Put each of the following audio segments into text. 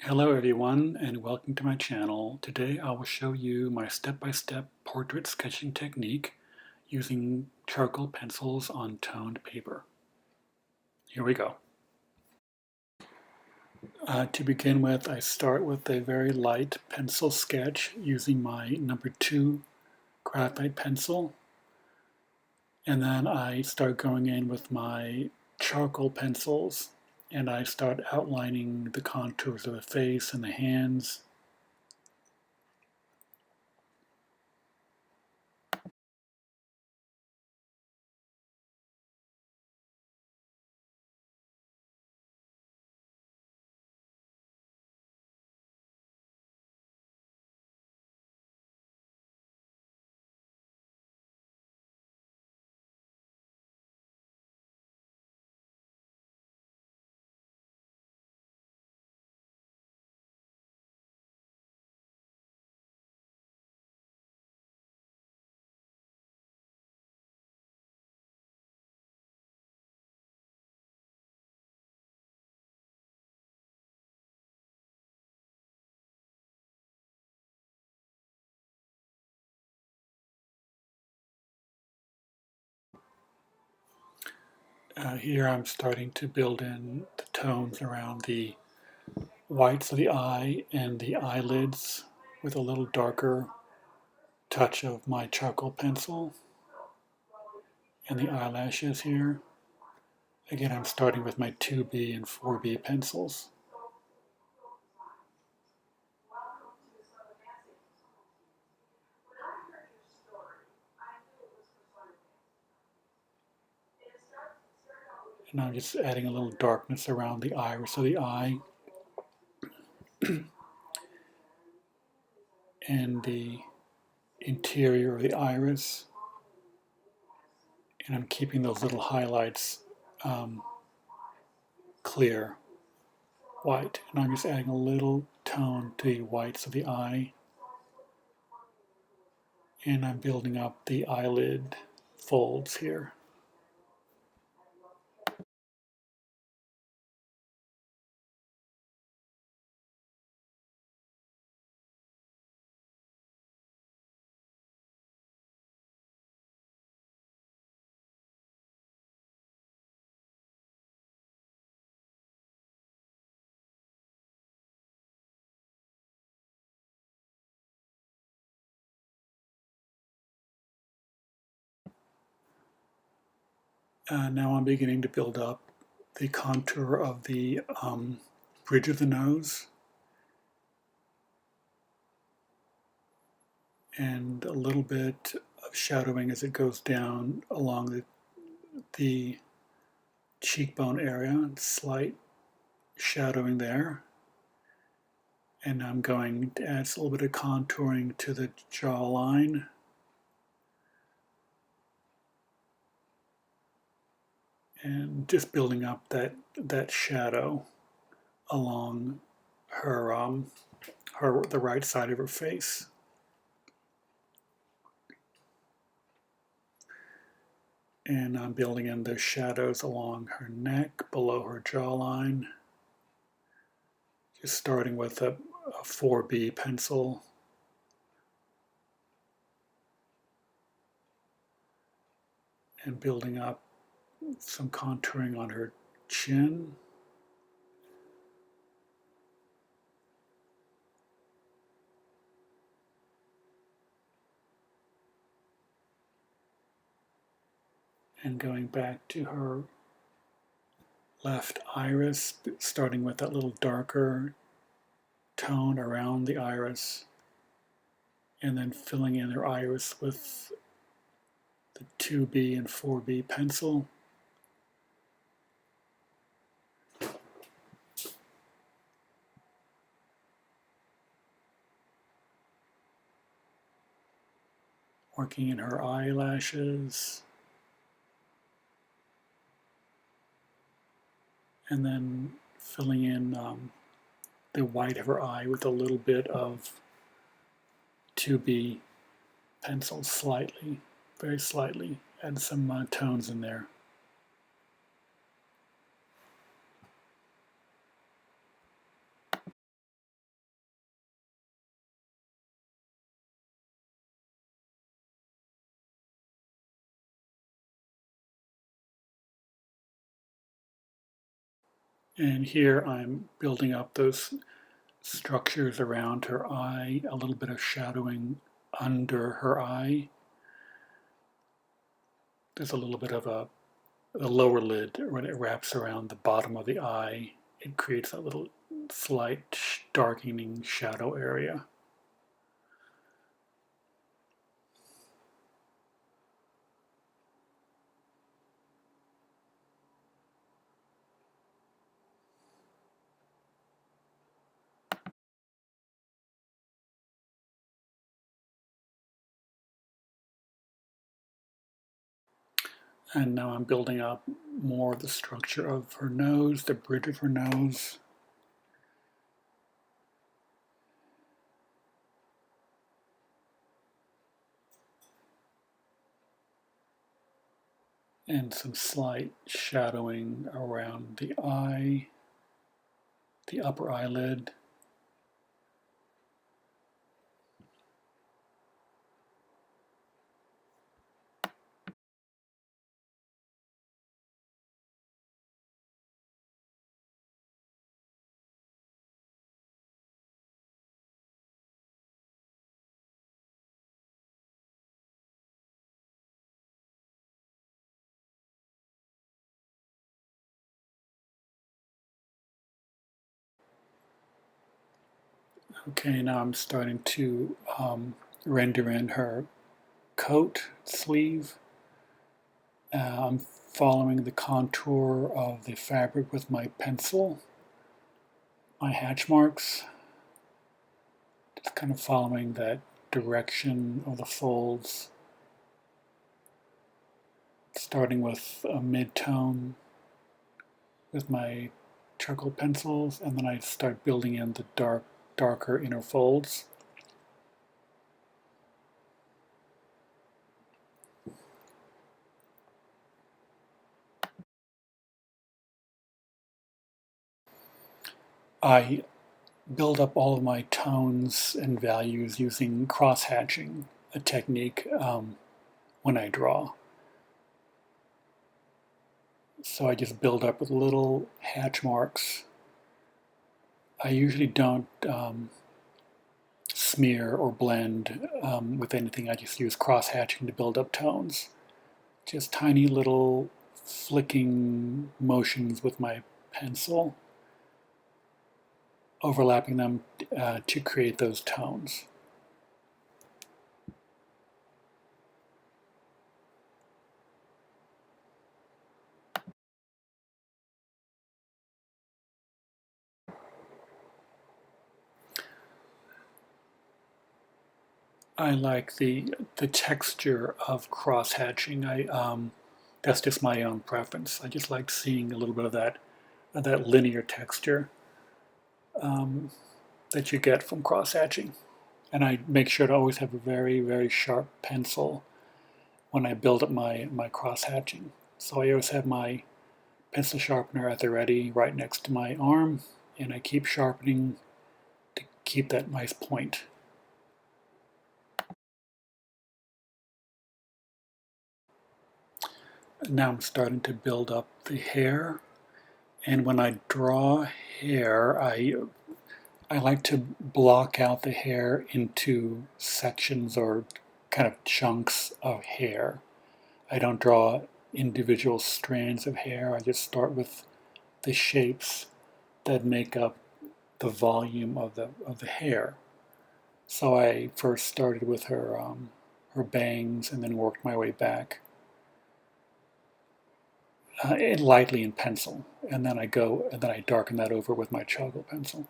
Hello everyone and welcome to my channel. Today I will show you my step-by-step portrait sketching technique using charcoal pencils on toned paper. Here we go. To begin with, I start with a very light pencil sketch using my number 2 graphite pencil, and then I start going in with my charcoal pencils and I start outlining the contours of the face and the hands. Here I'm starting to build in the tones around the whites of the eye and the eyelids with a little darker touch of my charcoal pencil, and the eyelashes here. Again, I'm starting with my 2B and 4B pencils. And I'm just adding a little darkness around the iris of the eye and the interior of the iris. And I'm keeping those little highlights clear, white. And I'm just adding a little tone to the whites of the eye. And I'm building up the eyelid folds here. Now I'm beginning to build up the contour of the bridge of the nose and a little bit of shadowing as it goes down along the cheekbone area, slight shadowing there. And I'm going to add a little bit of contouring to the jawline. And just building up that shadow along the right side of her face. And I'm building in the shadows along her neck, below her jawline. Just starting with a 4B pencil. And building up some contouring on her chin. And going back to her left iris, starting with that little darker tone around the iris, and then filling in her iris with the 2B and 4B pencil. Working in her eyelashes. And then filling in the white of her eye with a little bit of 2B pencil, slightly, very slightly. Add some tones in there. And here I'm building up those structures around her eye, a little bit of shadowing under her eye. There's a little bit of the lower lid when it wraps around the bottom of the eye. It creates a little slight darkening shadow area. And now I'm building up more of the structure of her nose, the bridge of her nose. And some slight shadowing around the eye, the upper eyelid. Okay, now I'm starting to render in her coat sleeve. I'm following the contour of the fabric with my pencil, my hatch marks, just kind of following that direction of the folds, starting with a mid-tone with my charcoal pencils, and then I start building in the darker inner folds. I build up all of my tones and values using cross-hatching, a technique when I draw. So I just build up with little hatch marks. I usually don't smear or blend with anything. I just use cross-hatching to build up tones. Just tiny little flicking motions with my pencil, overlapping them to create those tones. I like the texture of cross hatching. That's just my own preference. I just like seeing a little bit of that linear texture um, that you get from cross hatching. And I make sure to always have a very sharp pencil when I build up my cross hatching. So I always have my pencil sharpener at the ready right next to my arm, and I keep sharpening to keep that nice point. Now I'm starting to build up the hair, and when I draw hair, I like to block out the hair into sections or kind of chunks of hair. I don't draw individual strands of hair. I just start with the shapes that make up the volume of the hair. So I first started with her bangs and then worked my way back lightly in pencil, and then I darken that over with my charcoal pencil.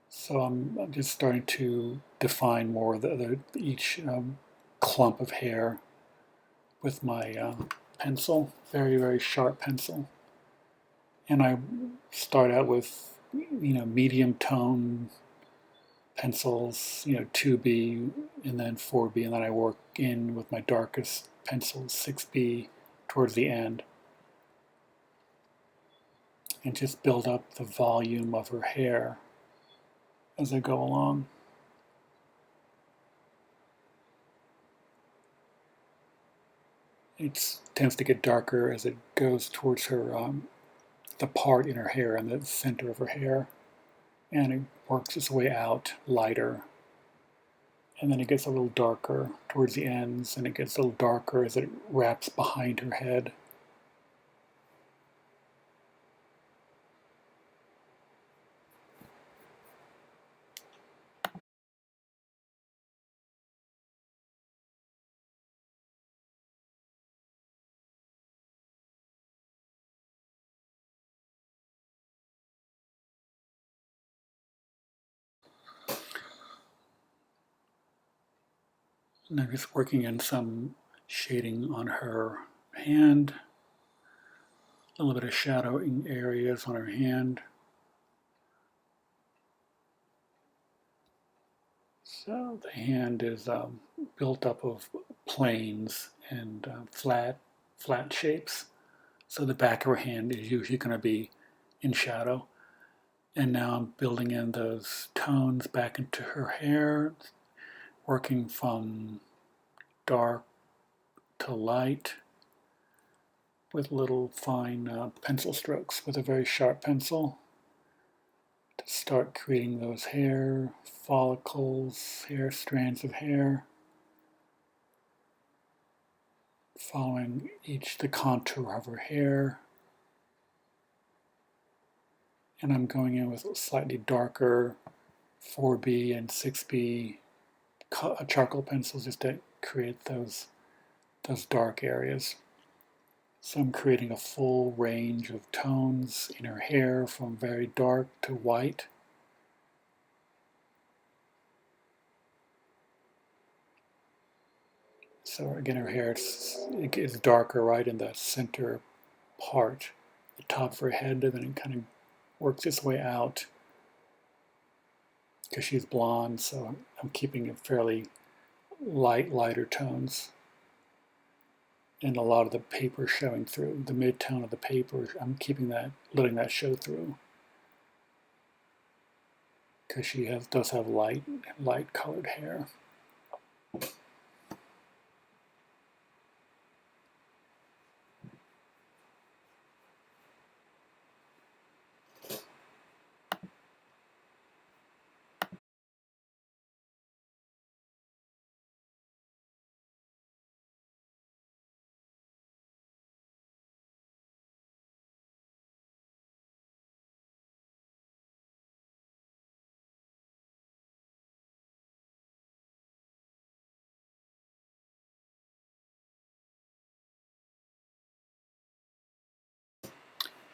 So I'm just starting to define more each clump of hair with my pencil, very sharp pencil, and I start out with medium tone pencils, 2B and then 4B, and then I work in with my darkest pencils, 6B, towards the end, and just build up the volume of her hair as I go along. It tends to get darker as it goes towards her the part in her hair and the center of her hair, and it works its way out lighter, and then it gets a little darker towards the ends, and it gets a little darker as it wraps behind her head. And I'm just working in some shading on her hand, a little bit of shadowing areas on her hand. So the hand is built up of planes and flat shapes. So the back of her hand is usually going to be in shadow. And now I'm building in those tones back into her hair, working from dark to light with little fine pencil strokes with a very sharp pencil to start creating those hair follicles, hair strands of hair, following each the contour of her hair. And I'm going in with slightly darker 4B and 6B charcoal pencils just to create those dark areas. So I'm creating a full range of tones in her hair from very dark to white. So again, her hair is darker right in the center part, the top of her head, and then it kind of works its way out because she's blonde. So I'm keeping it fairly lighter tones. And a lot of the paper showing through. The mid-tone of the paper, I'm keeping that, letting that show through. Because she does have light colored hair.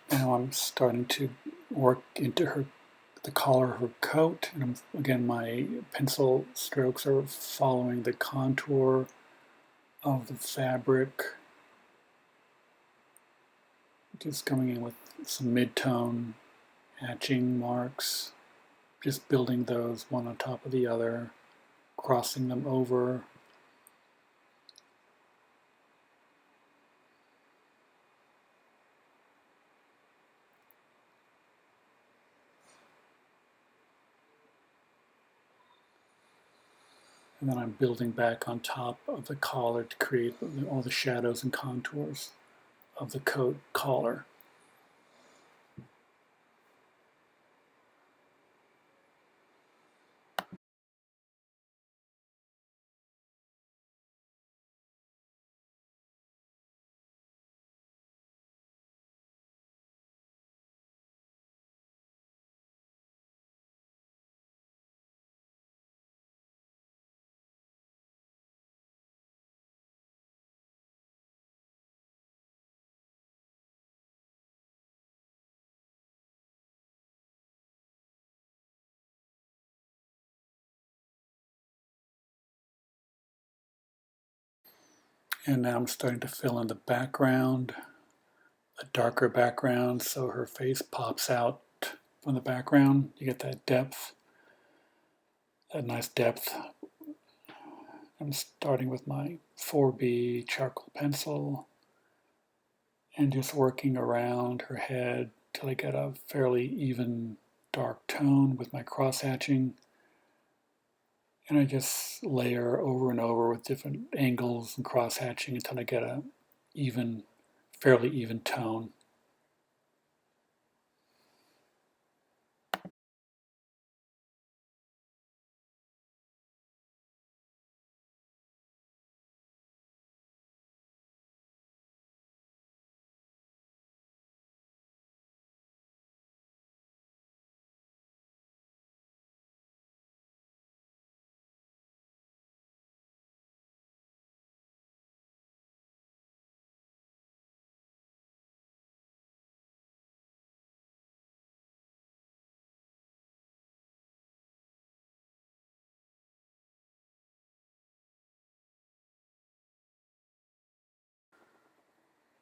Now I'm starting to work into the collar of her coat, and again my pencil strokes are following the contour of the fabric, just coming in with some mid-tone hatching marks, just building those one on top of the other, crossing them over. And then I'm building back on top of the collar to create all the shadows and contours of the coat collar. And now I'm starting to fill in the background, a darker background, so her face pops out from the background. You get that depth, that nice depth. I'm starting with my 4B charcoal pencil and just working around her head till I get a fairly even dark tone with my cross hatching. And I just layer over and over with different angles and cross hatching until I get a fairly even tone.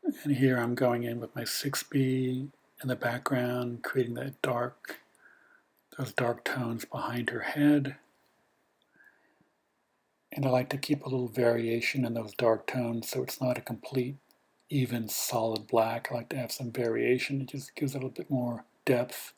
And here I'm going in with my 6B in the background, creating those dark tones behind her head. And I like to keep a little variation in those dark tones so it's not a complete, even, solid black. I like to have some variation. It just gives it a little bit more depth.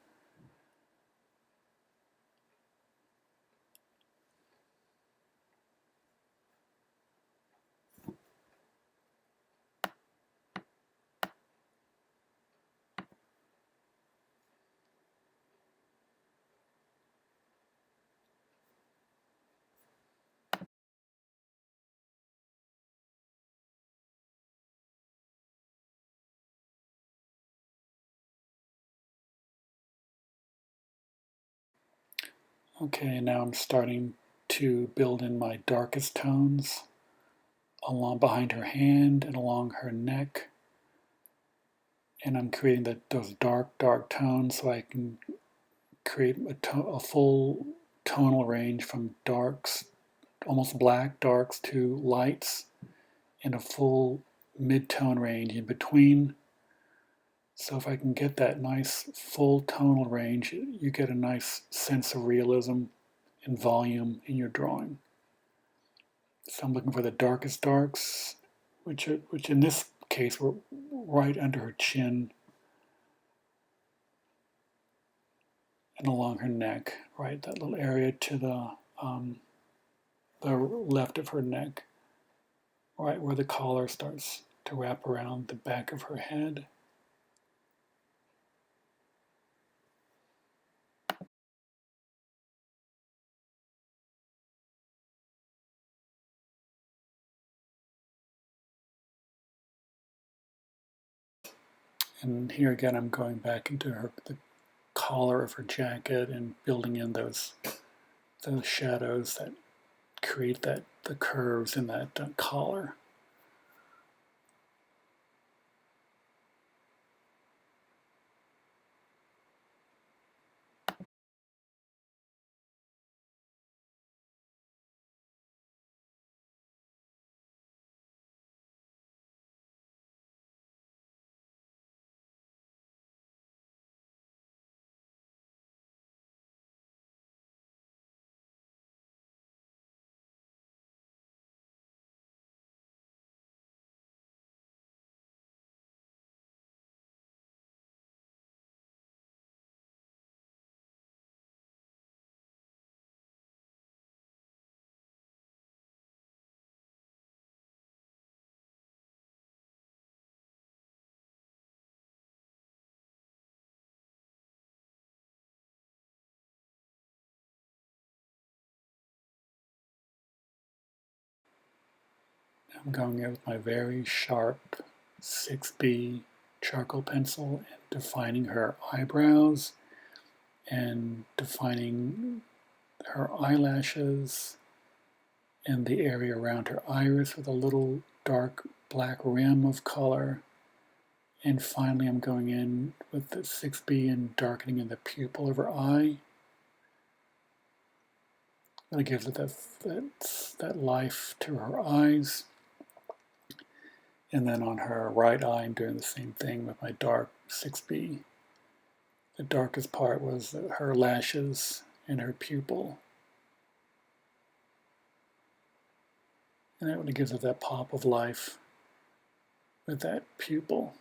Okay, now I'm starting to build in my darkest tones along behind her hand and along her neck. And I'm creating those dark tones so I can create a full tonal range from darks, almost black darks, to lights, and a full mid-tone range in between. So if I can get that nice full tonal range, you get a nice sense of realism and volume in your drawing. So I'm looking for the darkest darks, which in this case were right under her chin and along her neck, right, that little area to the left of her neck, right where the collar starts to wrap around the back of her head. And here again, I'm going back into the collar of her jacket and building in those shadows that create the curves in that collar. I'm going in with my very sharp 6B charcoal pencil and defining her eyebrows and defining her eyelashes and the area around her iris with a little dark black rim of color. And finally, I'm going in with the 6B and darkening in the pupil of her eye. That gives it that life to her eyes. And then on her right eye, I'm doing the same thing with my dark 6B. The darkest part was her lashes and her pupil. And that really gives it that pop of life with that pupil.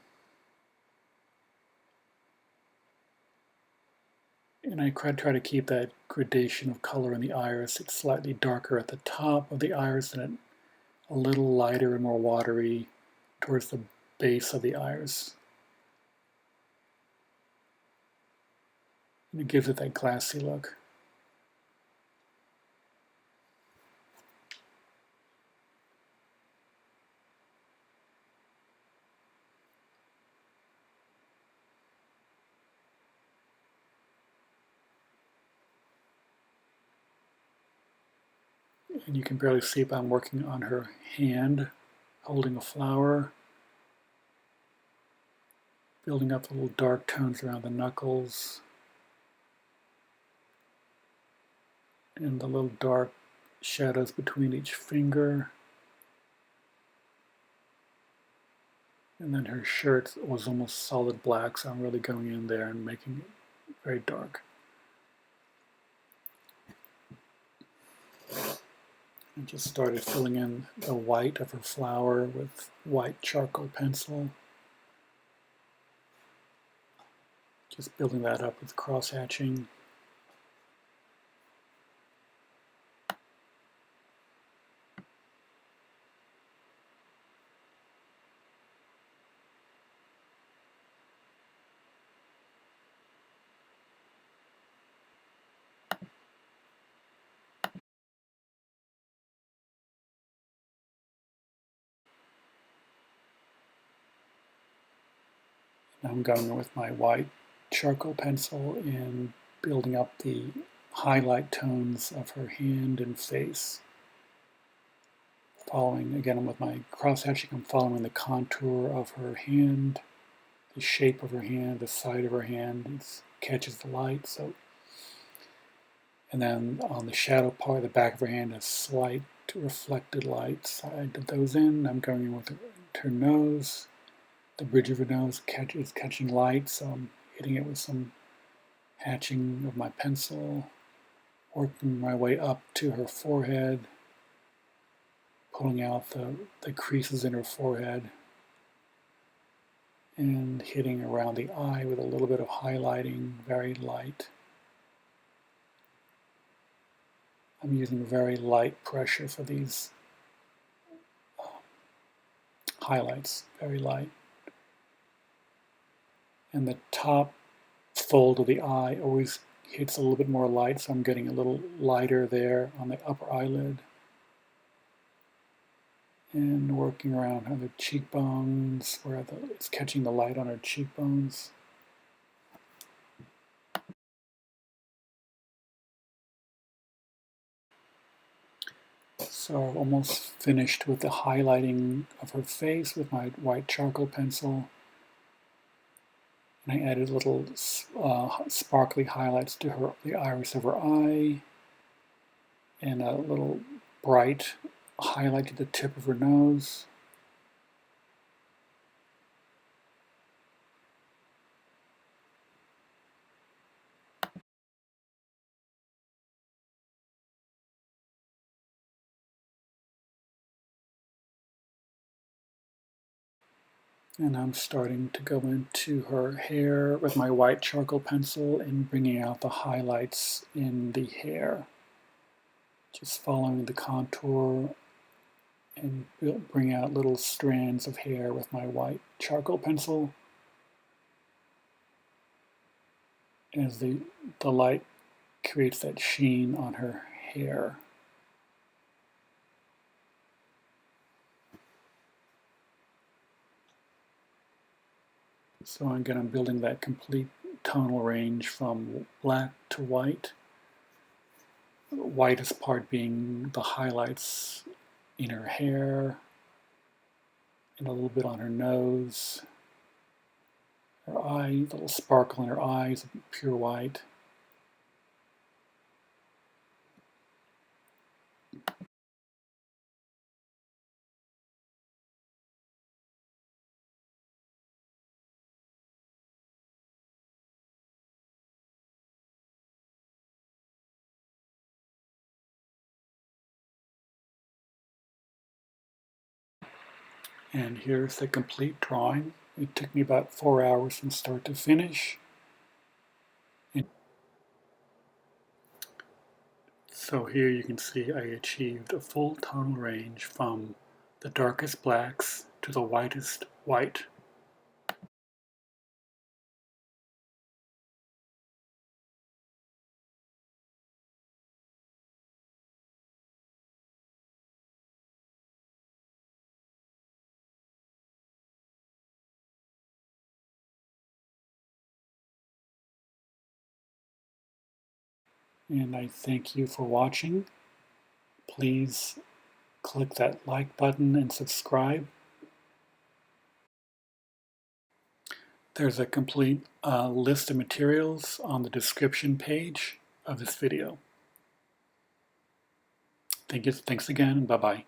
And I try to keep that gradation of color in the iris. It's slightly darker at the top of the iris and a little lighter and more watery towards the base of the iris. And it gives it that glassy look. And you can barely see, but I'm working on her hand, holding a flower, building up the little dark tones around the knuckles, and the little dark shadows between each finger. And then her shirt was almost solid black, so I'm really going in there and making it very dark. I just started filling in the white of her flower with white charcoal pencil. Just building that up with cross hatching. Now I'm going with my white charcoal pencil and building up the highlight tones of her hand and face. Following, again with my cross hatching, I'm following the contour of her hand, the shape of her hand, the side of her hand. It catches the light. So, and then on the shadow part, the back of her hand, a slight reflected light. So I did those in. I'm going in with her nose. The bridge of her nose is catching light, so I'm hitting it with some hatching of my pencil, working my way up to her forehead, pulling out the creases in her forehead, and hitting around the eye with a little bit of highlighting, very light. I'm using very light pressure for these highlights, very light. And the top fold of the eye always hits a little bit more light, so I'm getting a little lighter there on the upper eyelid. And working around her cheekbones, where it's catching the light on her cheekbones. So almost finished with the highlighting of her face with my white charcoal pencil. And I added little sparkly highlights to the iris of her eye, and a little bright highlight to the tip of her nose. And I'm starting to go into her hair with my white charcoal pencil and bringing out the highlights in the hair. Just following the contour and bring out little strands of hair with my white charcoal pencil as the light creates that sheen on her hair. So again, I'm building that complete tonal range from black to white. The whitest part being the highlights in her hair and a little bit on her nose. Her eye, the little sparkle in her eyes, pure white. And here's the complete drawing. It took me about 4 hours from start to finish. And so here you can see I achieved a full tonal range from the darkest blacks to the whitest white. And I thank you for watching. Please click that like button and subscribe. There's a complete list of materials on the description page of this video. Thanks again, and bye-bye.